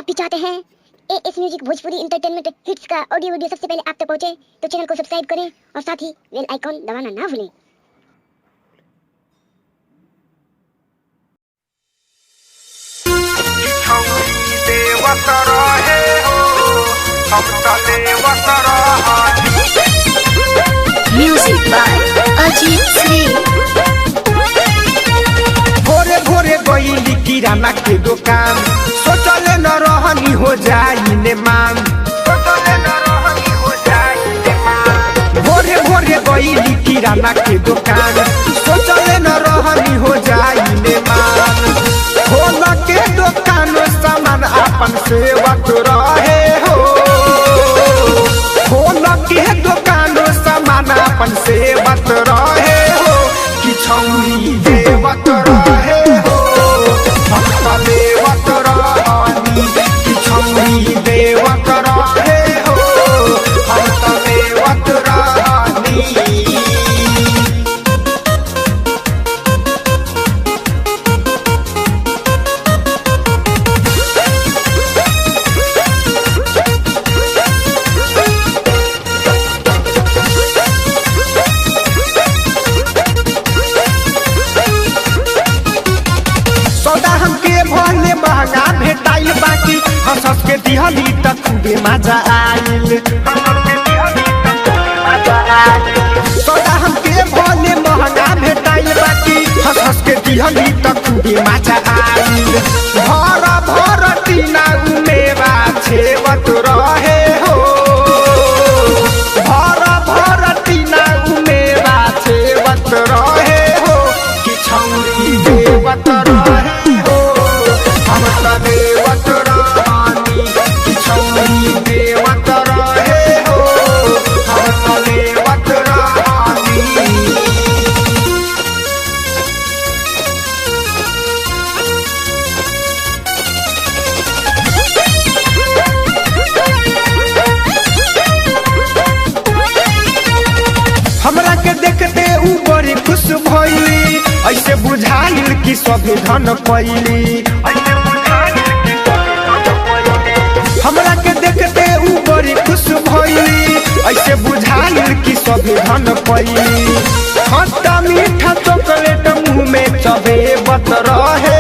भी चाहते हैं एएस म्यूजिक भोजपुरी इंटरटेनमेंट हिट्स का ऑडियो वीडियो सबसे पहले आप तक पहुंचे तो चैनल को सब्सक्राइब करें और साथ ही बेल आइकॉन दबाना ना भूलें। Music by Ajit Singh. भोरे भोरे गईली किराना के दुकान, सोचले न रहनी हो जाई ने मान। भोरे भोरे गईली किराना के दुकान, सोचले न रहनी हो जाई ने मान। खोल के दुकान सामान अपन सेवत रहे हो, खोल के दुकान सामान अपन सेवत रहे हो कि छौरी देवत रहे हो। भक्त देवत रानी कि छौरी देवत रहे हो, भक्त देवत रानी। सौदा हमके भले महंगा भेटाइल, बाकी हंस हंस के दिहली त खूबे मजा आइल। सौदा हमके भले महंगा भेटाइल, बाकी हंस हंस के दिहली त खूबे मजा आइल। भर भर टीना मेवा छेवत रहे हो, भर भर टीना मेवा छेवत रहे हो कि छौरी देवत रहे हो। भक्त देवत रानी कि छौरी देवत रहे हो, भक्त देवत रानी। हमरा के देखते ऊ बड़ी खुश भइली, ऐसे बुझाइल कि सभी धन पैली। हमरा के देखते ऊ बड़ी खुश भइली, ऐसे बुझाइल कि सभी धन पैली। खट्टा मीठा चॉकलेट मुंह में चबेबत रहे